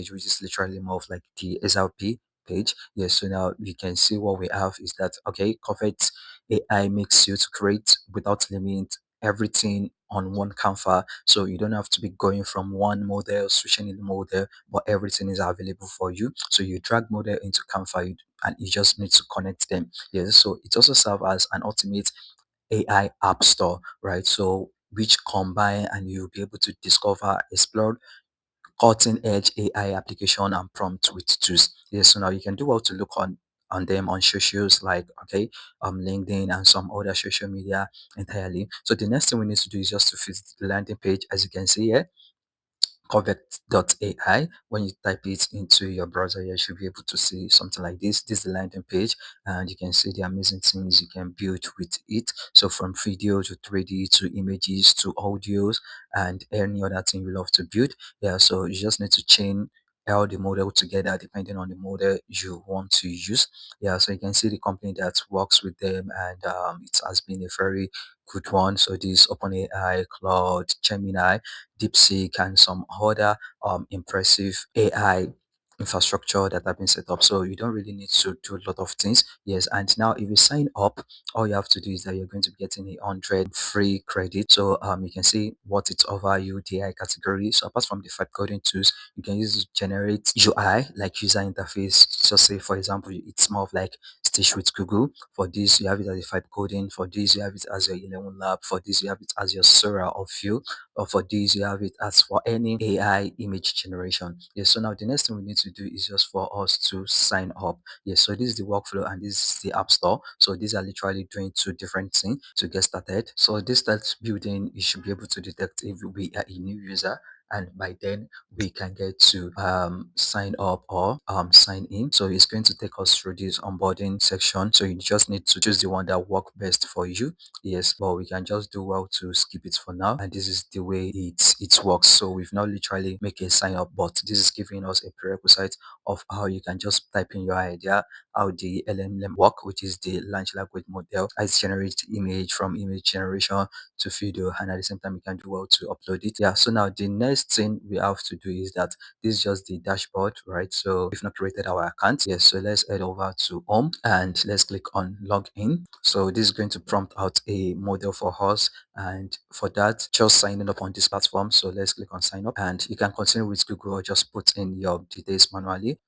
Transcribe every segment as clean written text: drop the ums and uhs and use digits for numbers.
page, which is literally more of like the SLP page. Yes, so now you can see what we have is that okay, Curvet AI makes you to create without limit everything on one canvas, so you don't have to be going from one model, switching in the model, but everything is available for you. So you drag model into canvas, and you just need to connect them. Yes, so it also serves as an ultimate AI app store, right? So which combine and you'll be able to discover, explore cutting edge AI application and prompt with tools. Yes, so now you can do well to look on them on socials like okay, LinkedIn and some other social media entirely. So the next thing we need to do is just to visit the landing page, as you can see here, 𝗏𝗏𝗀𝗏.ai. When you type it into your browser, you should be able to see something like this. This is the landing page, and you can see the amazing things you can build with it. So from video to 3D to images to audios and any other thing you love to build. Yeah, so you just need to chain all the model together depending on the model you want to use. Yeah, so you can see the company that works with them, and it has been a very good one. So this OpenAI, Cloud, Gemini, DeepSeek, and some other impressive AI infrastructure that have been set up. So you don't really need to do a lot of things. Yes, and now if you sign up, all you have to do is that you're going to be getting 100 free credit. So you can see what it's over you, the AI category. So apart from the five coding tools, you can use it to generate UI like user interface. So say for example, it's more of like Stitch with Google. For this, you have it as a five coding. For this, you have it as your 11 lab. For this, you have it as your Sora or View, or for this you have it as for any AI image generation. Yes, so now the next thing we need to do is just for us to sign up. Yes, so this is the workflow and this is the app store. So these are literally doing two different things to get started. So this starts building, you should be able to detect if we are a new user, and by then we can get to sign up or sign in. So it's going to take us through this onboarding section, so you just need to choose the one that work best for you. Yes, but we can just do well to skip it for now, and this is the way it works. So we've not literally make a sign up, but this is giving us a prerequisite of how you can just type in your idea, how the LLM work, which is the large language model, as generate image from image generation to video, and at the same time you can do well to upload it. Yeah, so now the next thing we have to do is that this is just the dashboard, right? So we've not created our account. Yes, so let's head over to home and let's click on login. So this is going to prompt out a model for us, and for that just signing up on this platform. So let's click on sign up, and you can continue with Google or just put in your details manually,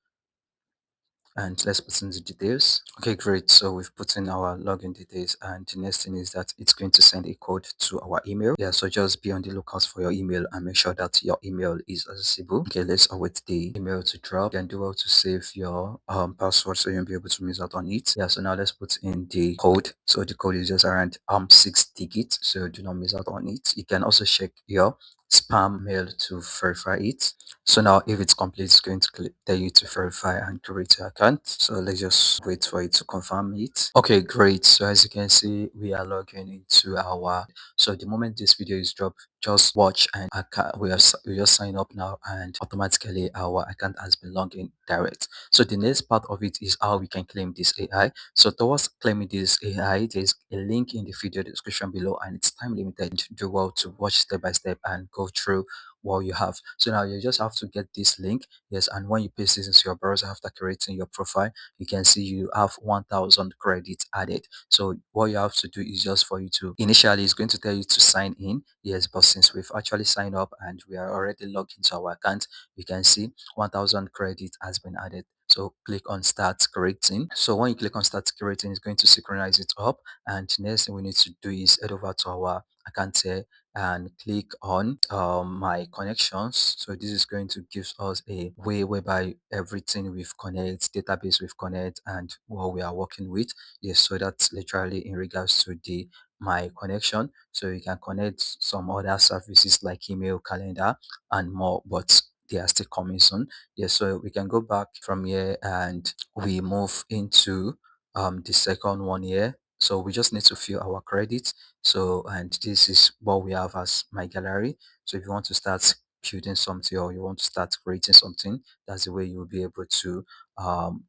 and let's put in the details. Okay, great. So we've put in our login details, and the next thing is that it's going to send a code to our email. Yeah, so just be on the lookout for your email and make sure that your email is accessible. Okay, let's await the email to drop. You can do well to save your password so you'll be able to miss out on it. Yeah, so now let's put in the code. So the code is just around 6 digits, so do not miss out on it. You can also check your spam mail to verify it. So now if it's complete, it's going to tell you to verify and create your account. So let's just wait for it to confirm it. Okay, great. So as you can see, we are logging into our, so the moment this video is dropped, just watch, and we just sign up now, and automatically our account has been logged in direct. So the next part of it is how we can claim this AI. So towards claiming this AI, there's a link in the video description below, and it's time limited. Do well to watch step by step and go through what you have. So now you just have to get this link. Yes, and when you paste this into your browser after creating your profile, you can see you have 1000 credits added. So what you have to do is just for you to initially, it's going to tell you to sign in. Yes, but since we've actually signed up and we are already logged into our account, you can see 1000 credits has been added. So click on start creating. So when you click on start creating, it's going to synchronize it up. And next thing we need to do is head over to our account here and click on my connections. So this is going to give us a way whereby everything we've connect, database we've connect, and what we are working with. Yes, so that's literally in regards to the my connection. So you can connect some other services like email, calendar, and more, but they are still coming soon. Yes, so we can go back from here and we move into the second one here. So we just need to fill our credits. So, and this is what we have as my gallery. So if you want to start building something or you want to start creating something, that's the way you will be able to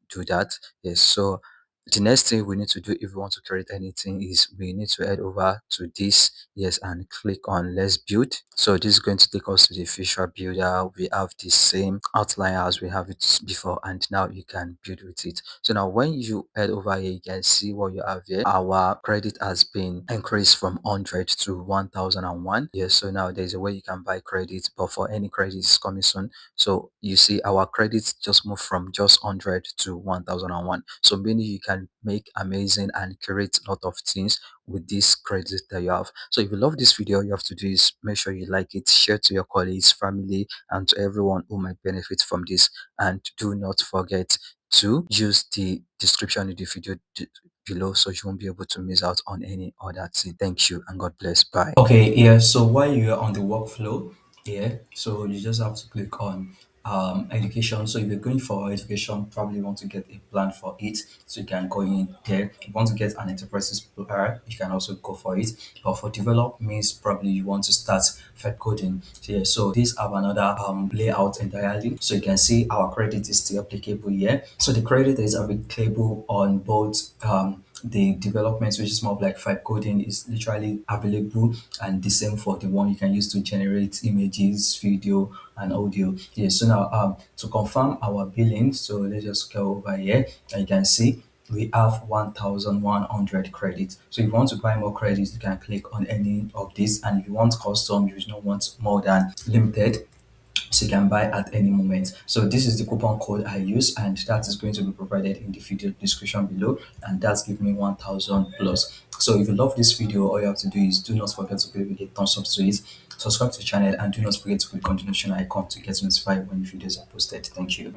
do that. Yes, so the next thing we need to do if we want to create anything is we need to head over to this, yes, and click on let's build. So this is going to take us to the visual builder. We have the same outline as we have it before, and now you can build with it. So now when you head over here, you can see what you have here. Our credit has been increased from 100 to 1001. Yes, so now there's a way you can buy credit, but for any credits coming soon. So you see our credits just moved from just 100 to 1001. So meaning you can make amazing and create a lot of things with this credit that you have. So if you love this video, all you have to do is make sure you like it, share to your colleagues, family, and to everyone who might benefit from this. And do not forget to use the description in the video below so you won't be able to miss out on any other thing. Thank you and God bless. Bye. Okay, yeah, so while you're on the workflow, yeah, so you just have to click on education. So if you're going for education, probably want to get a plan for it, so you can go in there. If you want to get an enterprises plan, you can also go for it. But for develop means probably you want to start fed coding. So yeah, so these have another layout entirely. So you can see our credit is still applicable here. So the credit is applicable on both the developments, which is more of like vibe coding, is literally available, and the same for the one you can use to generate images, video, and audio. Yeah, so now to confirm our billing, so let's just go over here and you can see we have 1100 credits. So if you want to buy more credits, you can click on any of these, and if you want custom, you don't want more than limited, so you can buy at any moment. So this is the coupon code I use, and that is going to be provided in the video description below, and that's giving me 1000 plus. So if you love this video, all you have to do is do not forget to click a thumbs up to it, subscribe to the channel, and do not forget to click on the notification icon to get notified when videos are posted. Thank you.